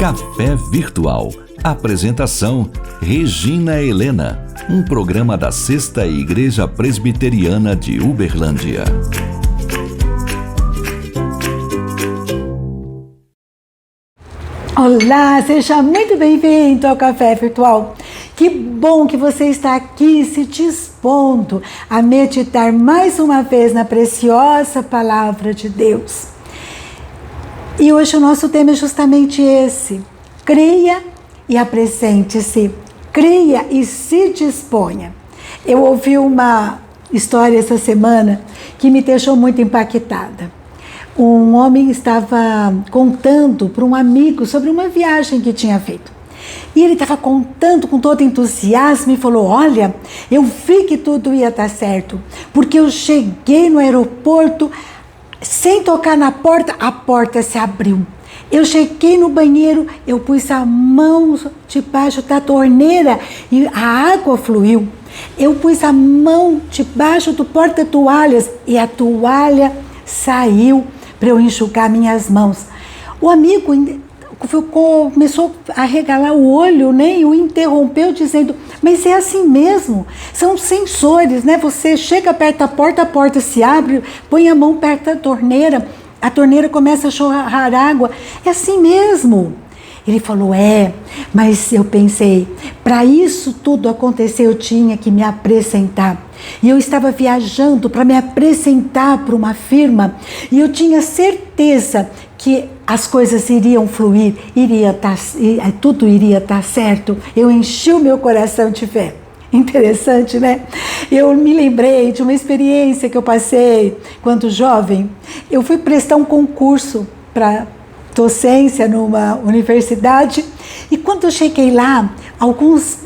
Café Virtual. Apresentação: Regina Helena. Um programa da Sexta Igreja Presbiteriana de Uberlândia. Olá, seja muito bem-vindo ao Café Virtual. Que bom que você está aqui se dispondo a meditar mais uma vez na preciosa Palavra de Deus. E hoje o nosso tema é justamente esse: creia e apresente-se, creia e se disponha. Eu ouvi uma história essa semana que me deixou muito impactada. Um homem estava contando para um amigo sobre uma viagem que tinha feito. E ele estava contando com todo entusiasmo e falou: olha, eu vi que tudo ia dar certo, porque eu cheguei no aeroporto, sem tocar na porta, a porta se abriu. Eu cheguei no banheiro, eu pus a mão debaixo da torneira e a água fluiu. Eu pus a mão debaixo do porta-toalhas e a toalha saiu para eu enxugar minhas mãos. O amigo começou a regalar o olho, né? E o interrompeu dizendo: mas é assim mesmo, são sensores, né? Você chega perto da porta, a porta se abre, põe a mão perto da torneira, a torneira começa a jorrar água, é assim mesmo. Ele falou: mas eu pensei, para isso tudo acontecer eu tinha que me apresentar. E eu estava viajando para me apresentar para uma firma e eu tinha certeza que as coisas iriam fluir, tudo iria estar certo. Eu enchi o meu coração de fé. Interessante, né? Eu me lembrei de uma experiência que eu passei quando jovem. Eu fui prestar um concurso para docência numa universidade e quando eu cheguei lá,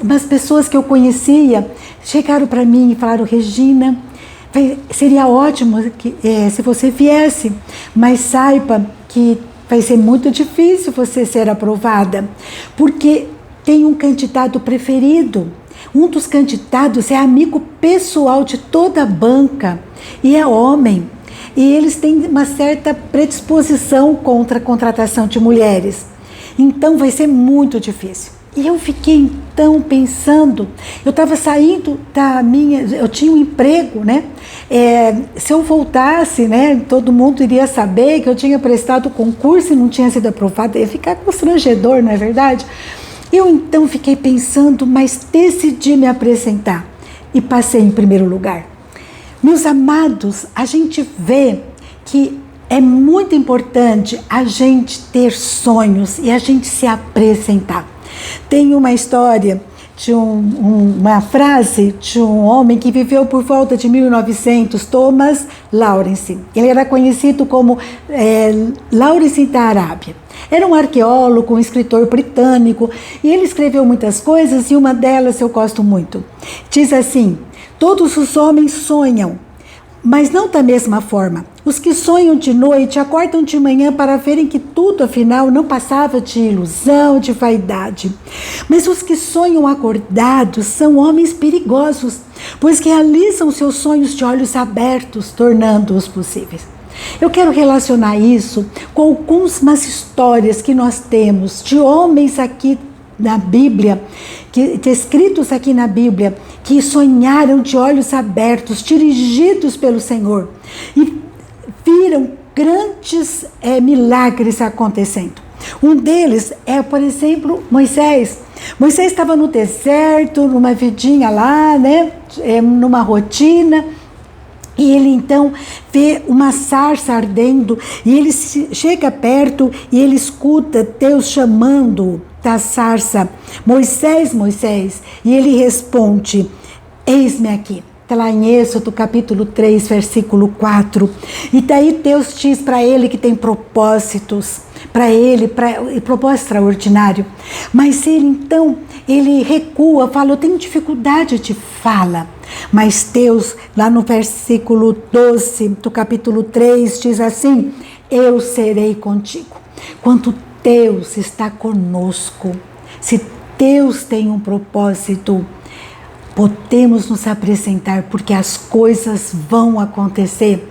umas pessoas que eu conhecia chegaram para mim e falaram: Regina, seria ótimo se você viesse, mas saiba que vai ser muito difícil você ser aprovada, porque tem um candidato preferido. Um dos candidatos é amigo pessoal de toda a banca e é homem. E eles têm uma certa predisposição contra a contratação de mulheres. Então vai ser muito difícil. E eu fiquei então pensando, eu estava saindo eu tinha um emprego, né? Se eu voltasse, né, todo mundo iria saber que eu tinha prestado o concurso e não tinha sido aprovada. Ia ficar constrangedor, não é verdade? Eu então fiquei pensando, mas decidi me apresentar e passei em primeiro lugar. Meus amados, a gente vê que é muito importante a gente ter sonhos e a gente se apresentar. Tem uma história de uma frase de um homem que viveu por volta de 1900, Thomas Lawrence. Ele era conhecido como Lawrence da Arábia. Era um arqueólogo, um escritor britânico, e ele escreveu muitas coisas e uma delas eu gosto muito. Diz assim: todos os homens sonham, mas não da mesma forma. Os que sonham de noite acordam de manhã para verem que tudo, afinal, não passava de ilusão, de vaidade. Mas os que sonham acordados são homens perigosos, pois realizam seus sonhos de olhos abertos, tornando-os possíveis. Eu quero relacionar isso com algumas histórias que nós temos de homens aqui na Bíblia, escritos aqui na Bíblia, que sonharam de olhos abertos, dirigidos pelo Senhor, e viram grandes milagres acontecendo. Um deles é, por exemplo, Moisés. Moisés estava no deserto, numa vidinha lá, né, numa rotina, e ele então vê uma sarça ardendo, e ele chega perto e ele escuta Deus chamando da sarça: Moisés, Moisés. E ele responde: eis-me aqui. Está lá em Êxodo capítulo 3, versículo 4. E daí Deus diz para ele que tem propósitos para ele, propósito extraordinário. Mas ele recua, fala: eu tenho dificuldade de fala. Mas Deus, lá no versículo 12 do capítulo 3, diz assim: eu serei contigo. Quando Deus está conosco, se Deus tem um propósito, podemos nos apresentar, porque as coisas vão acontecer.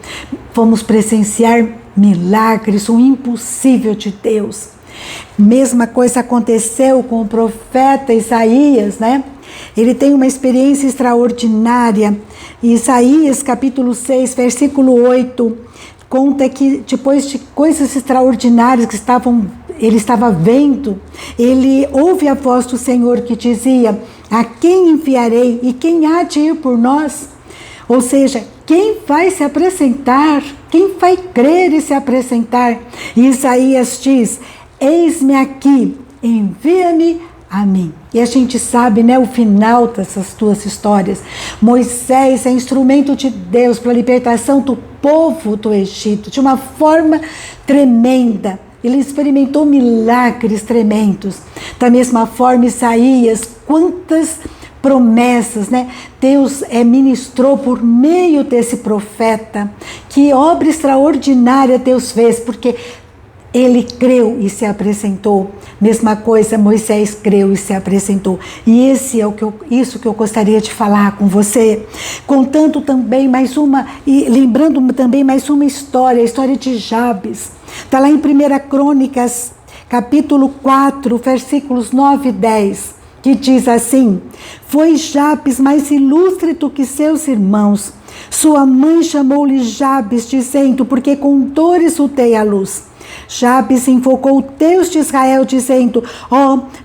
Vamos presenciar milagres, o impossível de Deus. Mesma coisa aconteceu com o profeta Isaías, né? Ele tem uma experiência extraordinária. Isaías capítulo 6, versículo 8, conta que depois de coisas extraordinárias que ele estava vendo, ele ouve a voz do Senhor que dizia: a quem enviarei e quem há de ir por nós? Ou seja, quem vai se apresentar? Quem vai crer e se apresentar? E Isaías diz: eis-me aqui, envia-me a mim. E a gente sabe, né, o final dessas duas histórias. Moisés é instrumento de Deus para a libertação do povo do Egito, de uma forma tremenda. Ele experimentou milagres tremendos. Da mesma forma, Isaías, quantas promessas, né? Deus ministrou por meio desse profeta. Que obra extraordinária Deus fez, porque ele creu e se apresentou. Mesma coisa, Moisés creu e se apresentou. E isso que eu gostaria de falar com você. Contando também mais uma, e lembrando também mais uma história, a história de Jabes. Está lá em 1 Crônicas, capítulo 4, versículos 9 e 10, que diz assim: foi Jabes mais ilustre do que seus irmãos. Sua mãe chamou-lhe Jabes, dizendo: porque com dores o dei à luz. Jabes invocou o Deus de Israel, dizendo: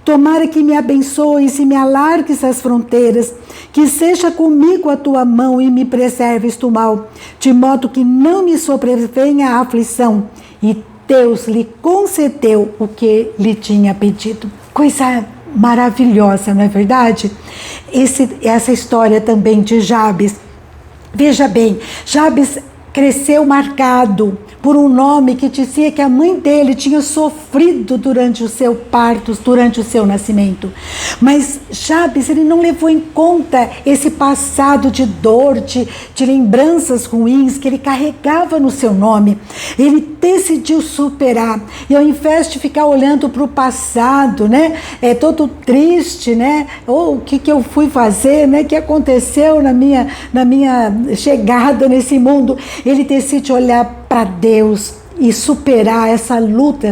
tomara que me abençoes e me alargues as fronteiras, que seja comigo a tua mão e me preserves do mal, de modo que não me sobrevenha a aflição. E Deus lhe concedeu o que lhe tinha pedido. Coisa maravilhosa, não é verdade? Essa história também de Jabes. Veja bem, Jabes cresceu marcado por um nome que dizia que a mãe dele tinha sofrido durante o seu parto, durante o seu nascimento. Mas Jabes, ele não levou em conta esse passado de dor, de lembranças ruins que ele carregava no seu nome. Ele decidiu superar. E ao invés de ficar olhando para o passado, né, todo triste, né, o que eu fui fazer, né, o que aconteceu na minha chegada nesse mundo, ele decide olhar para Deus e superar essa luta,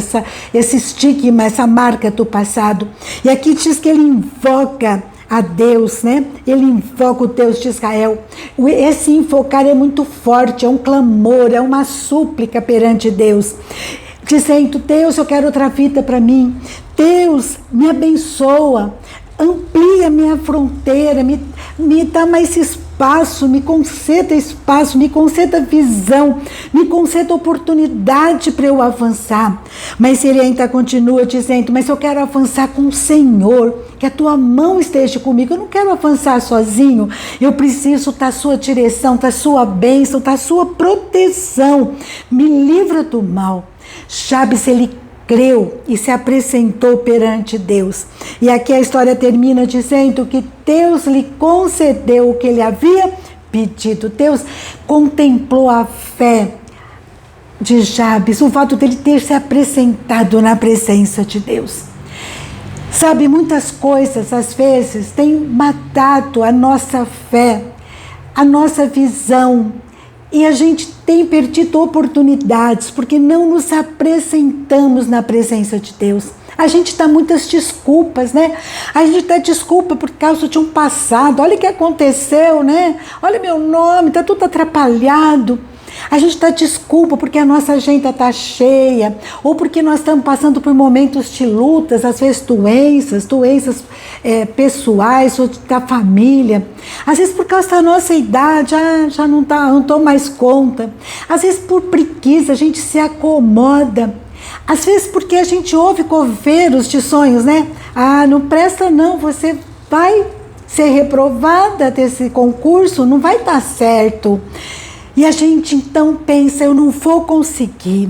esse estigma, essa marca do passado. E aqui diz que ele invoca a Deus, né? Ele invoca o Deus de Israel. Esse invocar é muito forte, é um clamor, é uma súplica perante Deus, dizendo: Deus, eu quero outra vida para mim. Deus, me abençoa, amplia minha fronteira, me dá mais espaço, me conceda visão, me conceda oportunidade para eu avançar. Mas ele ainda continua dizendo: mas eu quero avançar com o Senhor, que a tua mão esteja comigo. Eu não quero avançar sozinho, eu preciso da sua direção, da sua bênção, da sua proteção. Me livra do mal. Jabes, ele creu e se apresentou perante Deus. E aqui a história termina dizendo que Deus lhe concedeu o que ele havia pedido. Deus contemplou a fé de Jabes, o fato dele ter se apresentado na presença de Deus. Sabe, muitas coisas às vezes têm matado a nossa fé, a nossa visão, e a gente tem perdido oportunidades porque não nos apresentamos na presença de Deus. A gente dá muitas desculpas, né? A gente dá desculpa por causa de um passado. Olha o que aconteceu, né? Olha meu nome, tá tudo atrapalhado. A gente dá desculpa porque a nossa agenda está cheia, ou porque nós estamos passando por momentos de lutas, às vezes doenças pessoais ou da família. Às vezes por causa da nossa idade, já não dou mais conta. Às vezes por preguiça, a gente se acomoda. Às vezes porque a gente ouve coveiros de sonhos, né? Não presta não, você vai ser reprovada desse concurso, não vai dar certo. E a gente então pensa: eu não vou conseguir.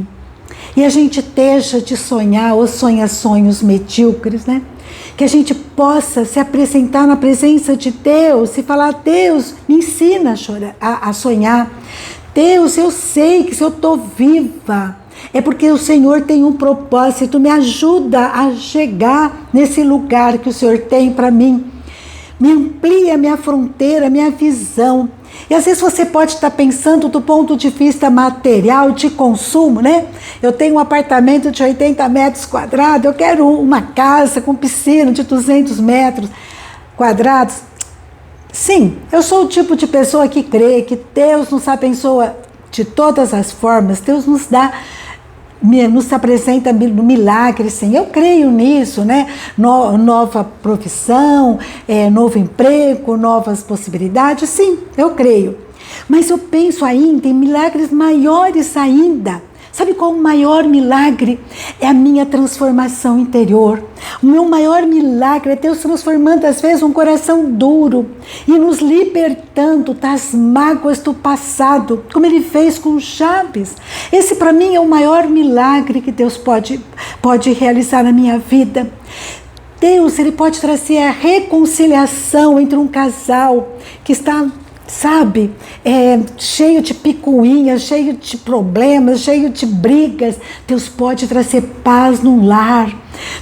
E a gente deixa de sonhar ou sonha sonhos medíocres, né? Que a gente possa se apresentar na presença de Deus e falar: Deus, me ensina a sonhar. Deus, eu sei que se eu estou viva, é porque o Senhor tem um propósito. Me ajuda a chegar nesse lugar que o Senhor tem para mim. Me amplia minha fronteira, minha visão. E às vezes você pode estar pensando do ponto de vista material, de consumo, né? Eu tenho um apartamento de 80 metros quadrados, eu quero uma casa com piscina de 200 metros quadrados. Sim, eu sou o tipo de pessoa que crê que Deus nos abençoa de todas as formas, Deus nos apresenta no milagre, sim. Eu creio nisso, né? Nova profissão, novo emprego, novas possibilidades, sim, eu creio. Mas eu penso ainda em milagres maiores ainda. Sabe qual o maior milagre? É a minha transformação interior. O meu maior milagre é Deus transformando às vezes um coração duro e nos libertando das mágoas do passado, como Ele fez com Jabes. Esse para mim é o maior milagre que Deus pode realizar na minha vida. Deus, Ele pode trazer a reconciliação entre um casal que está, sabe, cheio de picuinhas, cheio de problemas, cheio de brigas. Deus pode trazer paz no lar.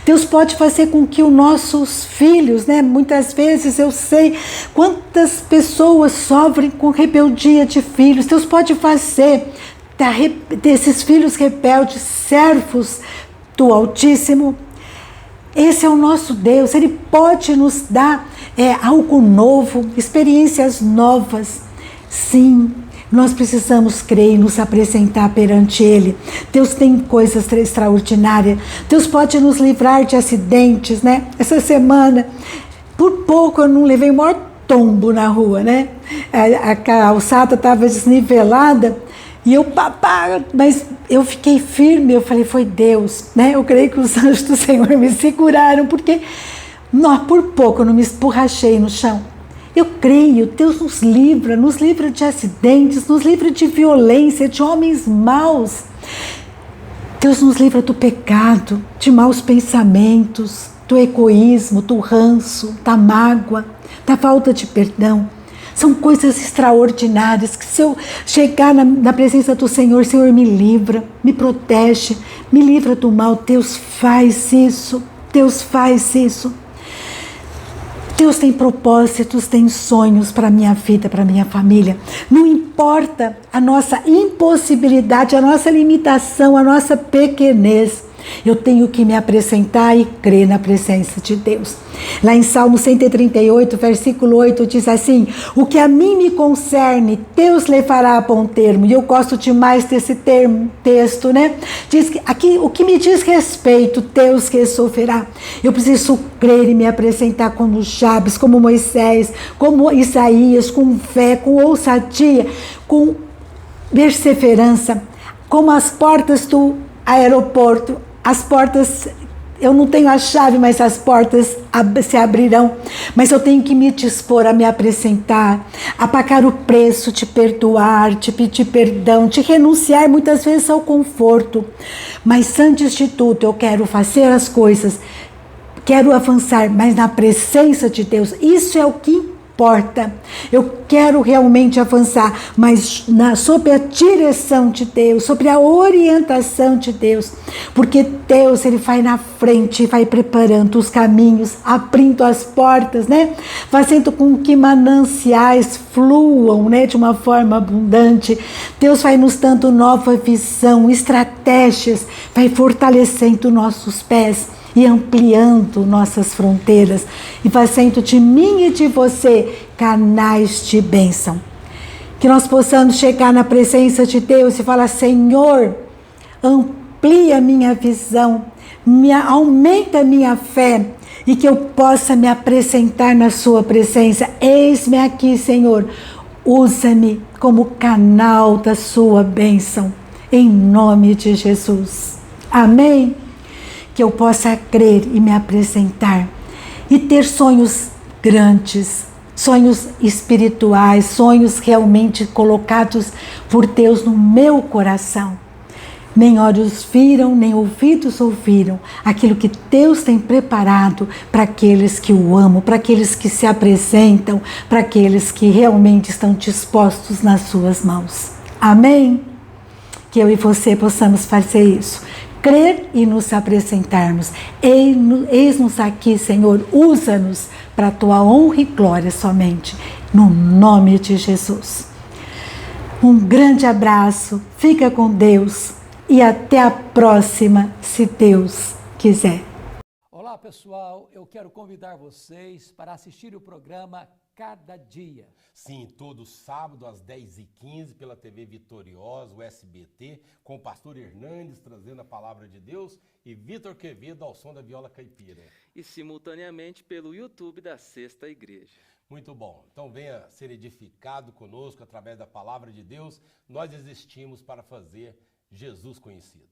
Deus pode fazer com que os nossos filhos, né? Muitas vezes eu sei quantas pessoas sofrem com rebeldia de filhos. Deus pode fazer desses filhos rebeldes servos do Altíssimo. Esse é o nosso Deus, Ele pode nos dar algo novo, experiências novas. Sim, nós precisamos crer e nos apresentar perante Ele. Deus tem coisas extraordinárias. Deus pode nos livrar de acidentes, né? Essa semana, por pouco eu não levei o maior tombo na rua, né? A calçada estava desnivelada. E mas eu fiquei firme, eu falei, foi Deus, né? Eu creio que os anjos do Senhor me seguraram, porque por pouco eu não me esborrachei no chão. Eu creio, Deus nos livra de acidentes, nos livra de violência, de homens maus. Deus nos livra do pecado, de maus pensamentos, do egoísmo, do ranço, da mágoa, da falta de perdão. São coisas extraordinárias que se eu chegar na presença do Senhor, Senhor me livra, me protege, me livra do mal. Deus faz isso, Deus faz isso. Deus tem propósitos, tem sonhos para a minha vida, para a minha família. Não importa a nossa impossibilidade, a nossa limitação, a nossa pequenez. Eu tenho que me apresentar e crer na presença de Deus. Lá em Salmo 138, versículo 8, diz assim: o que a mim me concerne, Deus levará a bom termo. E eu gosto demais desse texto, né? Diz que aqui, o que me diz respeito, Deus resolverá. Eu preciso crer e me apresentar como Jabes, como Moisés, como Isaías, com fé, com ousadia, com perseverança, como as portas do aeroporto. As portas, eu não tenho a chave, mas as portas se abrirão. Mas eu tenho que me dispor a me apresentar, a pagar o preço, te perdoar, te pedir perdão, te renunciar muitas vezes ao conforto. Mas antes de tudo, eu quero fazer as coisas, quero avançar, mas na presença de Deus. Isso é o que importa. Eu quero realmente avançar, mas sob a direção de Deus, sobre a orientação de Deus, porque Deus, Ele vai na frente, vai preparando os caminhos, abrindo as portas, né? Fazendo com que mananciais fluam, né? De uma forma abundante. Deus vai nos dando nova visão, estratégias, vai fortalecendo nossos pés e ampliando nossas fronteiras e fazendo de mim e de você canais de bênção. Que nós possamos chegar na presença de Deus e falar: Senhor, amplia minha visão, aumenta a minha fé e que eu possa me apresentar na sua presença. Eis-me aqui, Senhor, usa-me como canal da sua bênção, em nome de Jesus. Amém? Que eu possa crer e me apresentar e ter sonhos grandes, sonhos espirituais, sonhos realmente colocados por Deus no meu coração. Nem olhos viram, nem ouvidos ouviram aquilo que Deus tem preparado para aqueles que o amam, para aqueles que se apresentam, para aqueles que realmente estão dispostos nas suas mãos. Amém? Que eu e você possamos fazer isso. Crer e nos apresentarmos. Eis-nos aqui, Senhor, usa-nos para a tua honra e glória somente, no nome de Jesus. Um grande abraço, fica com Deus e até a próxima, se Deus quiser. Olá pessoal, eu quero convidar vocês para assistir o programa Cada Dia. Sim, todo sábado às 10h15 pela TV Vitoriosa, o SBT, com o pastor Hernandes trazendo a palavra de Deus e Vitor Quevedo ao som da viola caipira. E simultaneamente pelo YouTube da Sexta Igreja. Muito bom. Então venha ser edificado conosco através da palavra de Deus. Nós existimos para fazer Jesus conhecido.